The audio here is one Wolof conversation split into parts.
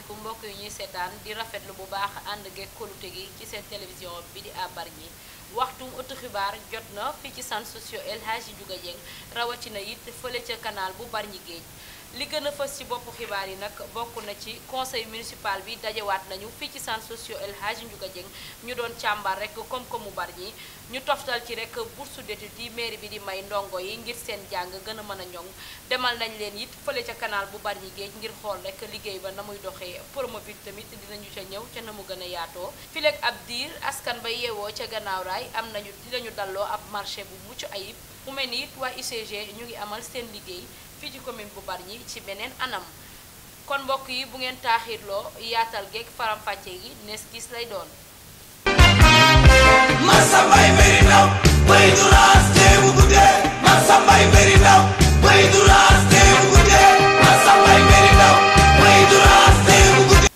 asalaamaaleykum mbokk yi ñuy seetaan di rafetlu bu baax ànd geeg kóolute gi ci seen télévision bi di à Bargny waxtu ëttu xibaar jot na fii ci centre socio El Hadji Ndiouga Dieng rawatina it fële ca canal bu Bargny Géej li gën a fës ci boppu xibaar yi nag bokk na ci conseil municipal bi dajewaat nañu fii ci centre socio El Hadji Ndiouga Dieng ñu doon càmbar rek koom-koomu Bargny ñu toftal ci rek bourse d'études yi mairie bi di may ndongo yi ngir seen jàng gën a mën a ñoŋ demal nañ leen it fële ca canal bu Bargny Géej ngir xool rek liggéey ba na muy doxee Promoville tamit dinañu ca ñëw ca na mu gën a yaatoo fileeg ab diir askan ba yeewoo ca gannaaw raay am nañu dinañu dalloo ab marché bu mucc ayib mu mel ni it waa UCG ñu ngi amal seen liggéey fii ci commune bu Bargny ci beneen anam kon mbokk yi bu ngeen taaxirloo yaatal geeg faram-fàcce gi nees gis lay doon. Masambay beri ndaw bay du raas teewu guddee Masambay beri ndaw bay du raas teewu guddee Masambay beri ndaw bay du raas teewu guddee.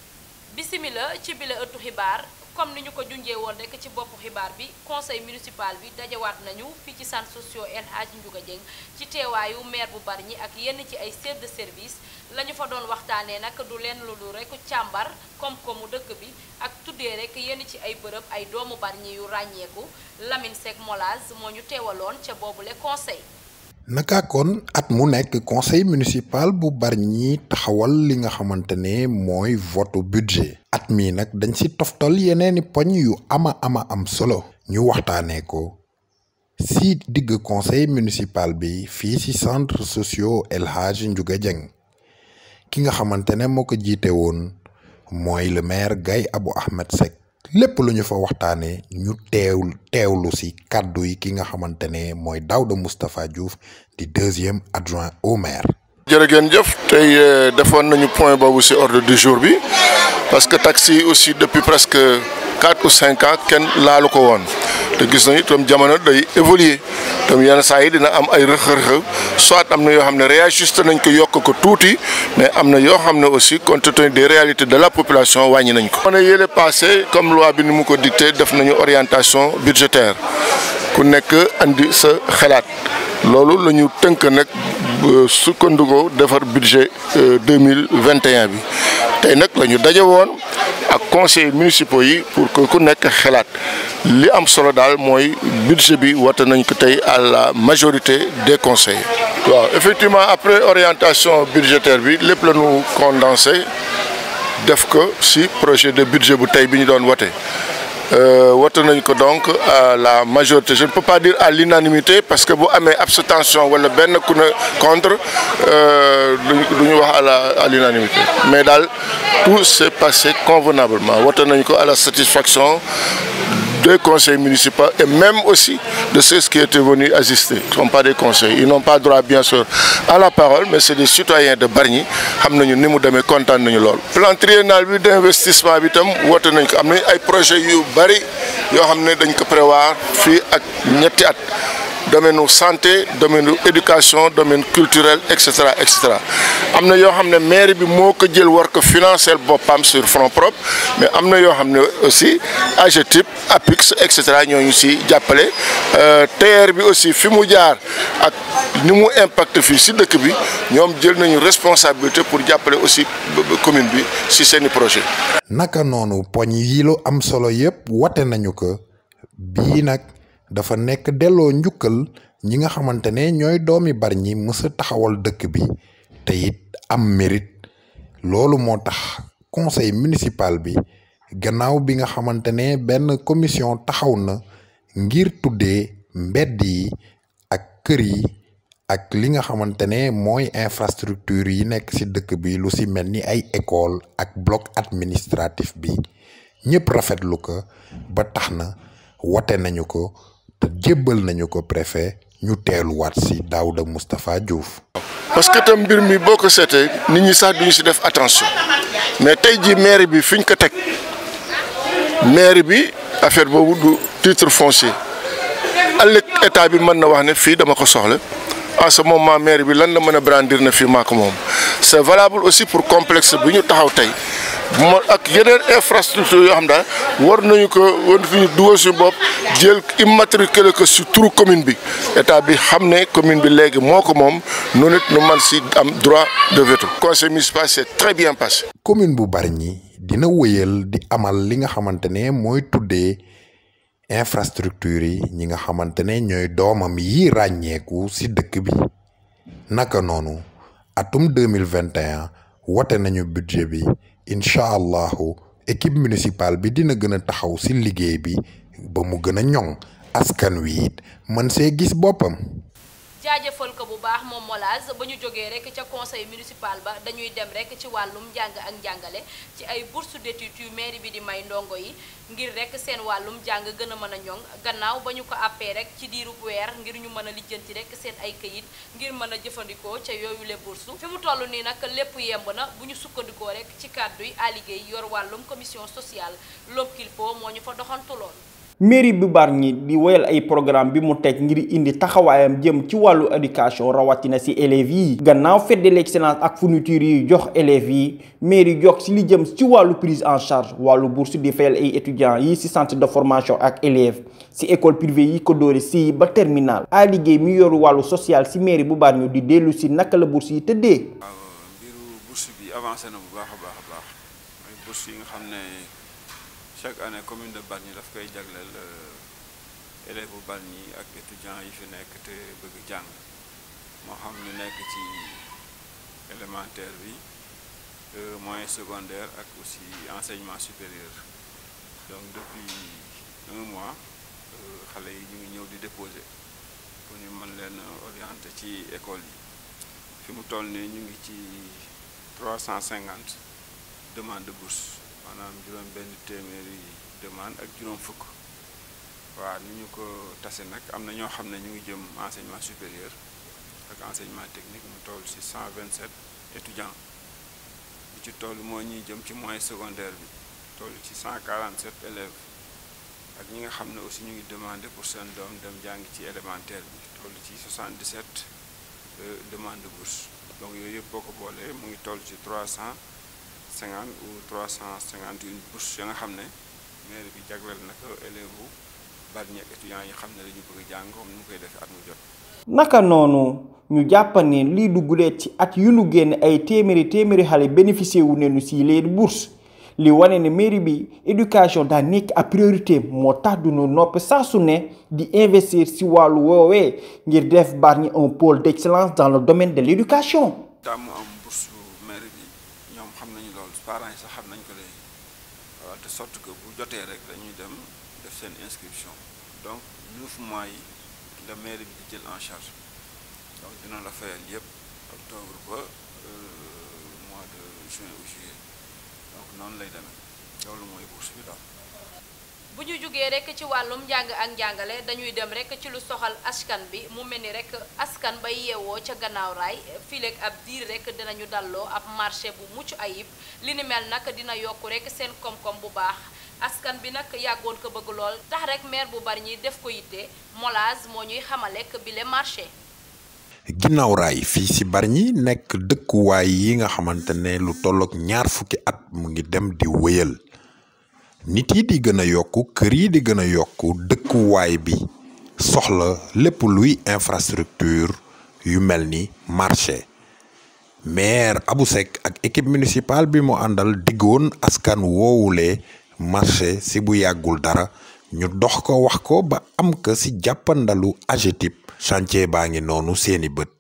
bisimila ci bile ëttu xibaar comme ni ñu ko junjee woon rek ci boppu xibaar bi conseil municipal bi dajawaat nañu fii ci centre socio El Hadji Ndiouga Dieng ci teewaayu maire bu Bargny ak yenn ci ay chef de service la ñu fa doon waxtaanee nag du leen lu rek càmbar koom-koomu dëkk bi ak tuddee rek yenn ci ay bërëb ay doomu Bargny yu ràññeeku Lamine Seck Molaz moo ñu teewaloon ca boobule conseil. naka kon at mu nekk conseil municipal bu Bargny taxawal li nga xamante ne mooy vote budget at mii nag dañ ci toftal yeneeni poñ yu ama am solo ñu waxtaanee ko si digg conseil municipal bi fii ci centre socio El Hadji Ndiouga Dieng ki nga xamante ne moo ko jiite woon mooy le maire Gaye Abou Ahmed Seck lépp lu ñu fa waxtaanee ñu teewlu ci kàddu yi ki nga xamante ne mooy Daouda Moustapha Diouf di deuxième adjoint au maire. jërëjëf jëf tey defoon nañu point boobu ci ordre du jour bi parce que taxi aussi depuis presque 4 ou 5 ans kenn laalu ko woon te gis nañu itam jamono day évoluer tam yenn saa yi dina am ay rëq-rëq soit am na yoo xam ne réajusté nañ ko yokk ko tuuti mais am na yoo xam ne aussi compte tenu des réalités de la population wàññi nañ ko. on est yële passé comme loi bi ni mu ko dicté def nañu orientation budgétaire ku nekk andi sa xalaat loolu la ñu tënk nag sukkandikoo defar budget 2021 bi tey nag la ñu daje woon ak conseillers municipaux yi pour que ku nekk xalaat li am solo daal mooy budget bi wote nañ ko tey à la majorité des conseillers. waaw effectivement après orientation budgétaire bi lépp la ñu condensé def ko ci projet de budget bu tey bi ñu doon wote. wote nañ ko donc à la majorité je ne peux pas dire à l'unanimité parce que bu amee abstention wala benn ku ne contre du ñu wax à l'unanimité mais daal tout s'est passé convenablement wote nañ ko à la satisfaction des conseils municipaux et même aussi de ceux qui étaient venus assister. Ils ne sont pas des conseils, ils n'ont pas droit bien sûr à la parole, mais c'est des citoyens de Bargny. Xam nañu ni mu demee kontaan nañu lool. Plan triennal bi d'investissement bi tam woote nañ ko am nañ ay projets yu bari yoo xam ne dañ ko prévoir fii ak ñetti at. domaine santé domaine éducation domaine culturel et cetera et cetera am na yoo xam ne mairie bi moo ko jël war ko financer boppam sur fonds propres mais am na yoo xam ne aussi AGETIP APIX et cetera ñooñu si jàppale TER bi aussi fi mu jaar ak ni mu impact fii si dëkk bi ñoom jël nañu responsabilité pour jàppale aussi commune bi si seeni projet. naka noonu poñ yi lu am solo yépp wote nañu ko bii nag. dafa nekk delloo njukkal ñi nga xamante ne ñooy doomi Bargny mës a taxawal dëkk bi te it am mérite loolu moo tax conseil municipal bi gannaaw bi nga xamante ne benn commission taxaw na ngir tuddee mbedd yi ak kër yi ak li nga xamante ne mooy infrastructure yi nekk ci dëkk bi lu ci mel ni ay école ak bloc administratif bi ñëpp rafetlu ko ba tax na wote nañu ko te jébbal nañu ko préfet ñu teeluwaat ci Daouda Moustapha Diouf. parce que tam mbir mi boo ko seetee nit ñi sax duñu ci def attention mais tey jii mairie bi fi ñu ko teg mairie bi affaire boobu du titre foncier ëllëg état bi mën na wax ne fii dama ko soxla en ce moment mairie bi lan la mën a brandir ne fii maa ko moom c'est valable aussi pour complexe bi ñu taxaw tey ak yeneen infrastructure yoo xam daal war nañu ko war fi ñu dugal suñu bopp jël immatriculé ko si turu commune bi état bi xam ne commune bi léegi moo ko moom noonu it nu man si am droit de veto. conseil municipal c'est très bien passé. commune bu Bargny dina wëyal di amal li nga xamante ne mooy tuddee infrastructure yi ñi nga xamante ne ñooy doomam yi ràññeeku ci dëkk bi naka noonu atum 2021 wote nañu budget bi incha allahu équipe municipale bi dina gën a taxaw ci liggéey bi ba mu gën a ñoŋ askan wi it mën see gis boppam. jaajëfal ko bu baax moom Molaz ba ñu jógee rek ca conseil municipal ba dañuy dem rek ci wàllum njàng ak njàngale ci ay bourse d'études yu mairie bi di may ndongo yi ngir rek seen wàllum jàng gën a mën a ñoŋ gannaaw ba ñu ko àppee rek ci diirub weer ngir ñu mën a lijjanti rek seen ay këyit ngir mën a jëfandikoo ca yooyu le bourse fi mu toll nii nag lépp yemb na bu ñu sukkandikoo rek ci kàddu yi liggéey yor wàllum commission sociale Lomkilpo moo ñu fa doxantuloon. mairie bu Bargny di woyal ay programme bi mu teg ngir indi taxawaayam jëm ci wàllu éducation rawatina ci élèves yi gannaaw fête de l'excellence ak fourniture yi jox élèves yi mairie jox ci li jëm ci wàllu prise en charge wàllu bourse di fayal ay étudiants yi ci centre de formation ak élèves ci école privée yi ko doore ci ba terminal liggéey mi yoru wàllu social ci mairie bu Bargny di dellu ci naka la bourse yi tëddee. waaw mbiru bourse bi avancé na bu baax a baax ay bourse yi nga xam ne chaque année commune de Bargny daf koy jagleel élèves bu Bargny ak étudiants yi fi nekk te bëgg jàng moo xam ñu nekk ci élémentaire bi moyen secondaire ak aussi enseignement supérieur donc depuis 1 mois xale yi ñu ngi ñëw di déposer pour ñu mën leen orienter ci école yi fi mu toll nii ñu ngi ci 350 demandes de bourse maanaam juróom benn téeméeri demande ak juróom fukk waaw ni ñu ko tase nag am na ñoo xam ne ñu ngi jëm enseignement supérieur ak enseignement technique mu toll ci 127 étudiants li ci toll moo ñuy jëm ci moyen secondaire bi toll ci 147 élèves ak ñi nga xam ne aussi ñu ngi demandé pour seen doom dem jàng ci élémentaire bi toll ci 77 demandes de bourse donc yooyu yëpp boo ko boolee mu ngi toll ci 350 ou 351 bourses ya nga xam ne mairie bi jagleel na ko élèves bu Bargny ak étudiants yi xam ne dañu bëgg jàng comme ni mu koy defee at mu jot. naka noonu ñu jàpp ne lii du guleet ci at yu nu génn ay téeméeri xale bénéficié wu ne nu si leen bourse li wane ne mairie bi éducation daa nekk à priorité moo tax du nu noppi saa su ne di investir si wàllu woowee ngir def Bargny un pôle d'excellence dans le domaine de l'éducation. parents yi sax xam nañ ko léegi de sorte que bu jotee rek dañuy dem def seen inscription donc 9 mois yi la mairie bi di jël en charge donc dina la fayal yëpp octobre ba mois de juin ou juillet donc noonu lay demee loolu mooy bourse bi daal. bu ñu jógee rek ci wàllum njàng ak njàngale dañuy dem rek ci lu soxal askan bi mu mel ni rek askan bay yeewoo ca gannaaw raay fileeg ab diir rek dinañu dalloo ab marché bu mucc ayib li ni mel nag dina yokk rek seen koom-koom bu baax askan bi nag yàggoon ko bëgg lool tax rek maire bu Bargny def ko yitte Molaz moo ñuy xamalek bile marché. ginnaaw raay fii ci Bargny nekk dëkkuwaay yi nga xamante ne lu tollook 20 at mu ngi dem di wëyal. nit yi di gën a yokku kër yi di gën a yokku dëkkuwaay bi soxla lépp luy infrastructure yu mel ni marché maire Abou Seck ak équipe municipale bi mu àndal diggoon askan woowulee marché si bu yàggul dara ñu dox ko wax ko ba am ko si jàppandalu AGETIP chantier baa ngi noonu seeni bët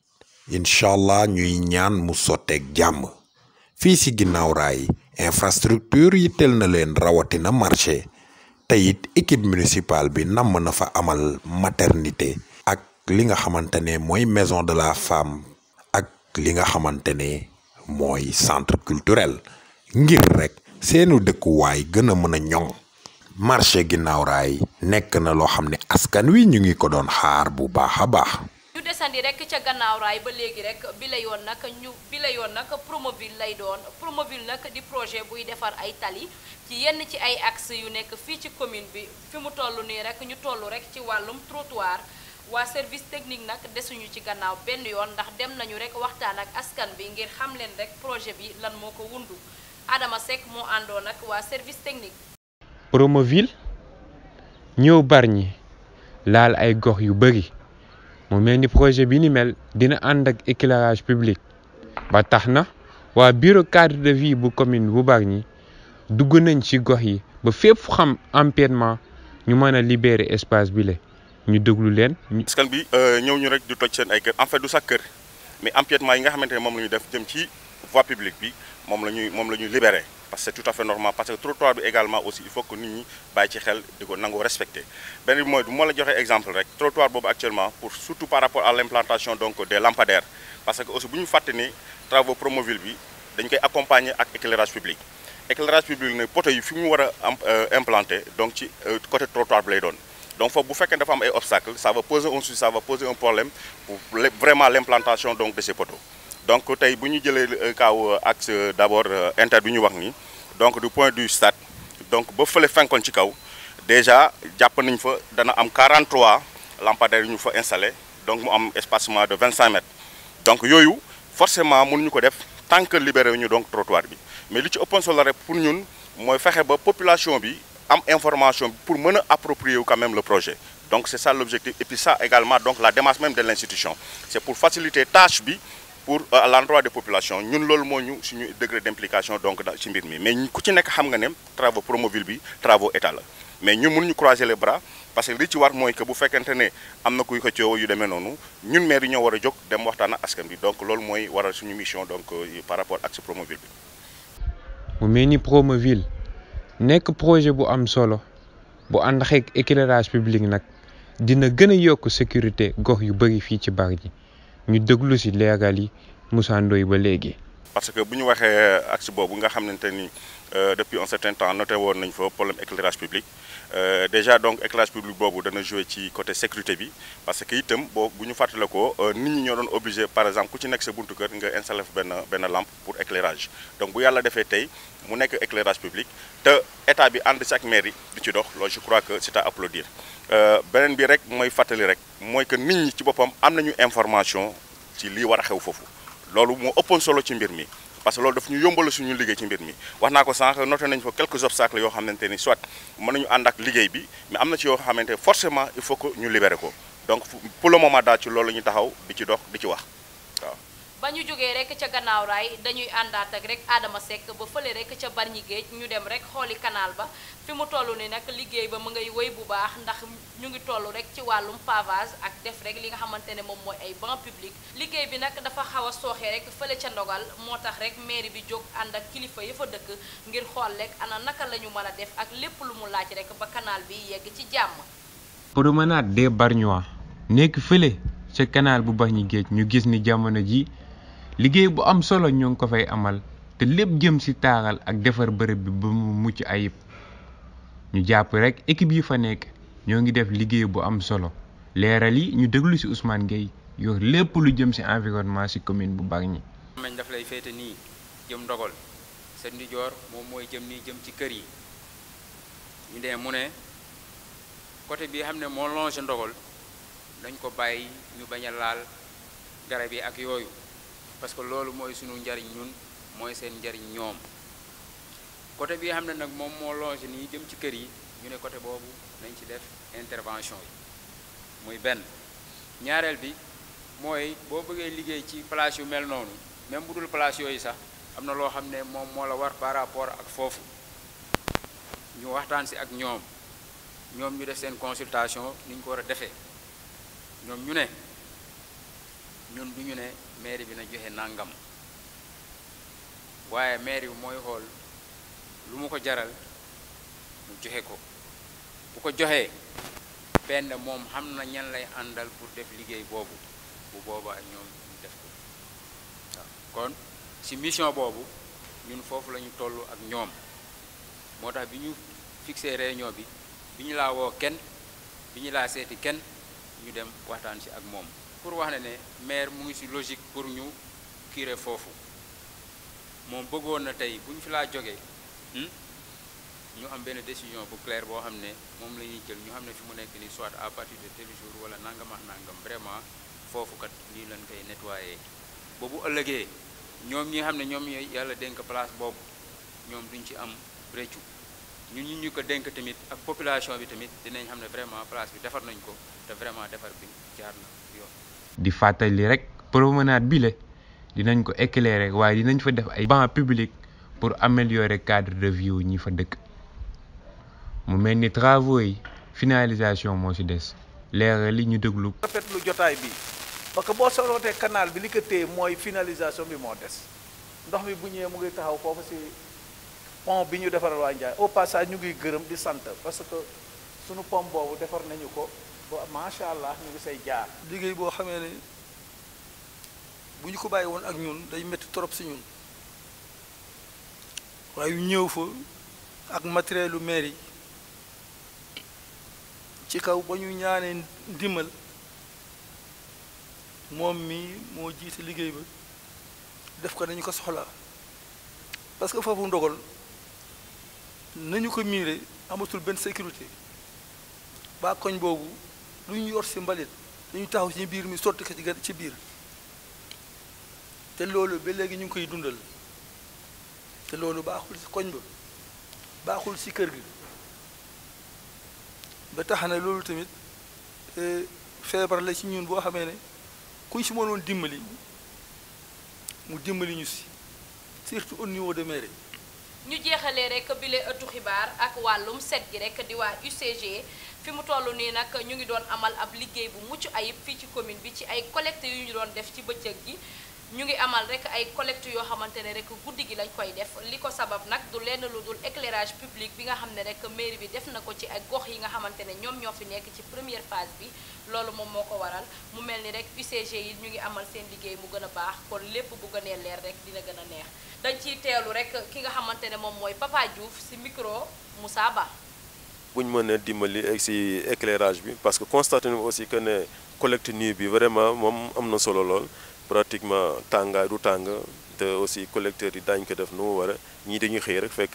incha allah ñuy ñaan mu sotteeg jàmm fii si ginnaaw raay infrastructure yi tel na leen rawatina marché te it équipe municipale bi namm na fa amal maternité ak li nga xamante ne mooy maison de la femme ak li nga xamante ne mooy centre culturel ngir rek seenu dëkkuwaay gën a mën a ñoŋ marché ginnaaw raay nekk na loo xam ne askan wi ñu ngi ko doon xaar bu baax a baax. ñu desandi rek ca gannaaw raay ba léegi rek bi la yoon nag Promoville lay doon Promoville nag di projet buy defar ay tali ci yenn ci ay axe yu nekk fii ci commune bi fi mu toll nii rek ñu toll rek ci wàllum trottoir waa service technique nag desuñu ci gannaaw benn yoon ndax dem nañu rek waxtaan ak askan bi ngir xam leen rek projet bi lan moo ko wundu Adama Seck moo àndoon ak waa service technique. Promoville ñëw Bargny laal ay gox yu bëri mu mel ni projet bi ni mel dina ànd ak éclairage public ba tax na waa bureau cadre de vie bu commune bu Bargny dugg nañ ci gox yi ba fépp xam empiètement ñu mën a libérer espace bi la ñu déglu leen. askan bi ñëw ñu rek di toj seen ay kër en fait du sax kër mais empiètement yi nga xamante ne moom la ñu def jëm ci voie publique bi moom la ñuy libérer parce que c'est tout à fait normal parce que trottoir bi également aussi il faut que nit ñi bàyyi ci xel di ko nangoo respecter benn bi mooy du ma la joxe exemple rek trottoir boobu actuellement pour surtout par rapport à l'implantation donc des lampadaires parce que aussi bu ñu fàtte ni travaux Promoville bi dañ koy accompagner ak éclairage public ne poteaux yi fi mu war a implanter donc ci côté trottoir bi lay doon donc foofu bu fekkee dafa am ay obstacles ça va poser un souci, ça va poser un problème pour vraiment l'implantation donc de ces poteaux donc tey bu ñu jëlee kaaw axe d'abord inter bi ñu wax nii donc du point du stade donc ba fële fenkoon ci kaw déjà jàpp nañ fa dana am 43 lampadaires yu ñu fa installé donc mu am espacement de 25 mètres donc yooyu forcément mënuñu ko def tant que libéré ñu donc trottoir bi mais li ci ëppoon solo rek pour ñun mooy fexe ba population bi am information pour mën a approprier quand même le projet donc c'est ça l'objectif et puis ça également donc la démarche même de l'institution c'est pour faciliter tâche bi pour à l'endroit des populations ñun loolu moo ñu suñu degré d'implication donc ci mbir mi mais ku ci nekk xam nga ne travaux Promoville bi travaux état la mais ñun mënuñu croiser les bras parce que li ci war mooy que bu fekkente ne am na kuy xëccoo yu demee noonu ñun maire yi ñoo war a jóg dem waxtaan ak askan bi donc loolu mooy waral suñu mission donc par rapport ak ci Promoville bi. mu mel ni Promoville nekk projet bu am solo bu ànd ak éclairage public nag dina gën a yokk sécurité gox yu bëri fii ci Bargny ñu déglu ci leeral yi Moussa Ndoye ba léegi. parce que bu ñu waxee axe boobu nga xamante ni depuis un certain temps noté woon nañ fa problème éclairage public déjà donc éclairage public boobu dana jouer ci côté sécurité bi parce que itam boo bu ñu fàttale ko nit ñi ñoo doon obligé par exemple ku ci nekk sa buntu kër nga installé fa benn lampe pour éclairage donc bu yàlla defee tey mu nekk éclairage public te état bi ànd ci ak mairie di ci dox loolu je crois que c'est à applaudir beneen bi rek mooy fàttali rek mooy que nit ñi ci boppam am nañu information ci lii war a xew foofu loolu moo ëppoon solo ci mbir mi parce que loolu daf ñu yombal suñu liggéey ci mbir mi wax naa ko sànq noté nañ fa quelques obstacles yoo xamante ni soit mën nañu ànd ak liggéey bi mais am na ci yoo xamante forcément il faut que ñu libérer ko donc pour le moment daal ci loolu la ñuy taxaw di ci dox di ci wax waaw. ba ñu jógee rek ca gannaaw raay dañuy àndaat ak rek Adama Seck ba fële rek ca Bargny géej ñu dem rek xooli canal ba fi mu toll ni nag liggéey ba mu ngay wéy bu baax ndax ñu ngi toll rek ci wàllum pavage ak def rek li nga xamante ne moom mooy ay banc public liggéey bi nag dafa xaw a sooxee rek fële ca ndogal moo tax rek mairie bi jóg ànd ak kilifa ya fa dëkk ngir xool rek ana naka la ñu mën a def ak lépp lu mu laaj rek ba canal bi yegg ci jàmm. promenade des Bargnois nekk fële ca canal bu Bargny géej ñu gis ni jamono ji liggéey bu am solo ñoo ngi ko fay amal te lépp jëm ci taaral ak defar bërëb bi ba mu mucc ayib ñu jàpp rek équipe yi fa nekk ñoo ngi def liggéey bu am solo leeral yi ñu déglu ci Ousmane Gueye yor lépp lu jëm ci environnement ci commune bu Bargny. mañ daf lay féete nii jëm ndogal sa ndijoor moom mooy jëm nii jëm ci kër yi ñu dee mu ne côté bi xam ne moo longe ndogal dañ ko bàyyi ñu bañ a laal garab yi ak yooyu parce que loolu mooy sunu njariñ ñun mooy seen njariñ ñoom côté bi xam ne nag moom moo longe nii jëm ci kër yi ñu ne côté boobu nañ ci def intervention yi muy benn ñaareel bi mooy boo bëggee liggéey ci place yu mel noonu même bu dul place yooyu sax am na loo xam ne moom moo la war par rapport ak foofu ñu waxtaan si ak ñoom ñu def seen consultation ni ñu ko war a defee ñoom ñu ne ñun du ñu ne mairie bi na joxe nangam waaye mairie bi mooy xool lu mu ko jaral mu joxe ko bu ko joxee benn moom xam na ñan lay àndal pour def liggéey boobu bu boobaa ak ñoom ñu def ko waaw kon ci mission boobu ñun foofu la ñu toll ak ñoom moo tax bi ñu fixé réunion bi ñu laa woo kenn bi ñu laa seeti kenn ñu dem waxtaan ci ak moom pour wax ne maire mu ngi ci logique pour ñu curé foofu moom bëggoon na tey bu ñu fi laa jógee ñu am benn décision bu claire boo xam ne moom la ñuy jël ñu xam ne fi mu nekk nii soit à partir de tel jour wala nangam ak nangam vraiment foofu kat nii lañ koy nettoyer boobu ëllëgee ñoom ñi xam ne ñoom ñooy yàlla dénk place boobu ñoom duñ ci am réccu ñun ñu ko dénk tamit ak population bi tamit dinañ xam ne vraiment place bi defar nañ ko te vraiment defar bi jaar na yoon. di fàttali rek promenade bi le dinañ ko éclairer waaye dinañ fa def ay bancs publics pour améliorer cadre de vie ñi fa dëkk mu mel ni travaux yi finalisation moo ci des leeral li ñu déglu. rafetlu jotaay bi parce que boo solootee canal bi li ko téye mooy finalisation bi moo des ndox mi bu ñëwee mu ngi taxaw foofu ci pont bi ñu defaral waa Ndiaye au passage ñu ngi gërëm di sant parce que sunu pont boobu defar nañu ko ba macha allah ñu ngi say jaar. liggéey boo xamee ne bu ñu ko bàyyi woon ak ñun day métti trop si ñun waaye yu ñëw fa ak matériel lu mairie ci kaw ba ñu ñaanee ndimbal moom mi moo jiite liggéey ba def ko nañu ko soxlaa parce que foofu ndogal nañu ko miire amatul benn sécurité ba koñ boobu lu ñu yor si mbalit dañu taxaw ci biir mi sotti ko ci biir te loolu ba léegi ñu ngi koy dundal te loolu baaxul si koñ ba baaxul si kër gi ba tax na loolu tamit feebar la ci ñun boo xamee ne kuñ si mënoon dimbali mu dimbali ñu si surtout au niveau de mairie. ñu jeexalee rek bile ëttu xibaar ak wàllum set gi rek di waa UCG fi mu toll nii nag ñu ngi doon amal ab liggéey bu mucc ayib fii ci commune bi ci ay collecte yu ñu doon def ci bëccëg gi ñu ngi amal rek ay collecte yoo xamante ne rek guddi gi lañ koy def li ko sabab nag du lenn lu dul éclairage public bi nga xam ne rek mairie bi def na ko ci ay gox yi nga xamante ne ñoom ñoo fi nekk ci première phase bi loolu moom moo ko waral mu mel ni rek UCG yi ñu ngi amal seen liggéey mu gën a baax kon lépp bu gënee leer rek dina gën a neex dañ ciy teelu rek ki nga xamante ne moom mooy Papa Diouf ci micro Moussa Ba. bu ñu mën a dimbali ak ci éclairage bi parce que constaté nañu aussi que ne collecte nuit bi vraiment moom am na solo lool pratiquement tàngaay du tàng te aussi collecteurs yi daañu ko def nu mu war a ñii dañuy xëy rek fekk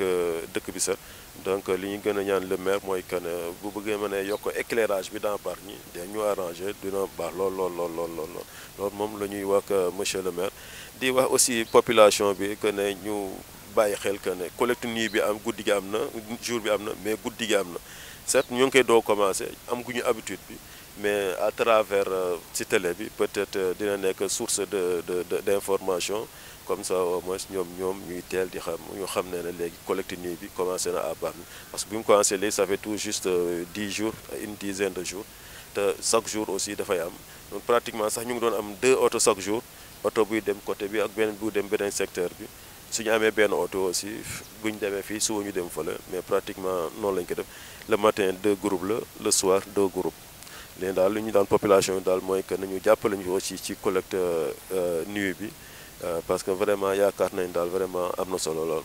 dëkk bi set donc li ñu gën a ñaan le maire mooy que ne bu bëggee mën a yokk éclairage bi dans Bargny dañu arrangé dina baax lool moom la ñuy wax monsieur le maire di wax aussi population bi que ne ñu bàyyi xel que ne collecte nuit bi am guddi gi am na jour bi am na mais guddi gi am na certes ñu ngi koy doo commencé am gu ñu habitude bi mais à travers ci télé bi peut-être dina nekk source d'information comme ça au moins ñoom ñuy teel di xam ñu xam ne léegi collecte nuit bi commencé na à Bargny parce que bi mu commencé léegi ça fait tout juste 10 jours une dizaine de jours te chaque jour aussi dafay am donc pratiquement sax ñu ngi doon am 2 autos chaque jour oto buy dem côté bi ak beneen buy dem beneen secteur bi suñu amee benn oto aussi bu ñu demee fii suba ñu dem fële mais pratiquement noonu lañ ko def le matin 2 groupes la le soir 2 groupes léegi daal lu ñu daan population yi daal mooy que nañu jàppale ñu aussi ci collecte nuit bi parce que vraiment yaakaar nañ daal vraiment am na solo lool.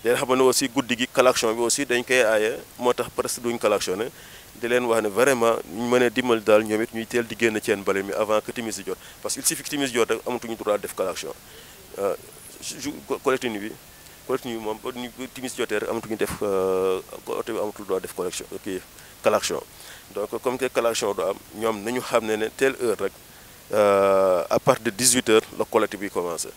leen xam ne aussi guddi gi klaxon bi aussi dañ koy aaye moo tax presque duñ klaxonné di leen wax ne vraiment ñu mën a dimbali daal ñoom it ñuy teel di génn seen mbale mi avant que timis di jot parce que il suffit que timis jot rek amatuñu droit def klaxon collecte nuit bi moom ba timis jotee rek amatuñu def oto bi amatul droit def collection kii klaxon donc comme que klaxon du am ñoom nañu xam ne telle heure rek à partir de 18h la collecte bi commencé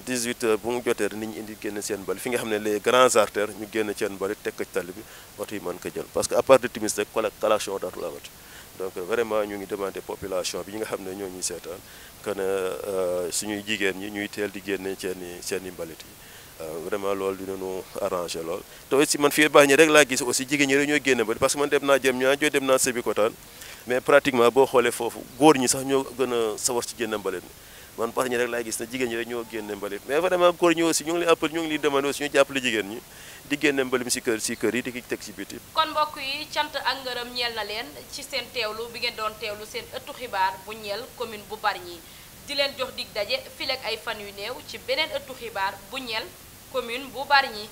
18h bu mu jotee nit ñi indi génn seen mbali fi nga xam ne les grands artères ñu génn seen mbali teg ko ci tali bi oto yi mën ko jël parce que à partir de timis rek klaxon dootul amati donc vraiment ñu ngi demandé population bi ñi nga xam ne ñoo ñuy seetaan que ne suñuy jigéen ñi ñuy teel di génne seen i mbalit yi vraiment loolu dinañu arrangé lool te aussi man fii Bargny rek laa gis aussi jigéen ñi rek ñooy génne mbalit parce que man dem naa Diamniadio dem naa Sébikotane mais pratiquement boo xoolee foofu góor ñi sax ñoo gën a sawar ci génne mbalit man Bargny rek laay gis ne jigéen ñi rek ñoo génne mbalit mais vraiment góor ñi aussi ñu ngi leen appel ñu ngi leen demandé aussi ñu jàppale jigéen ñi di génne mbalit mi si kër yi di ki teg si biti. kon mbokk yi cant ak ngërëm ñeel na leen ci seen teewlu bi ngeen doon teewlu seen ëttu xibaar bu ñeel commune bu Bargny di leen jox dig daje fileeg ay fan yu néew ci beneen ëttu xibaar bu ñeel commune bu Bargny.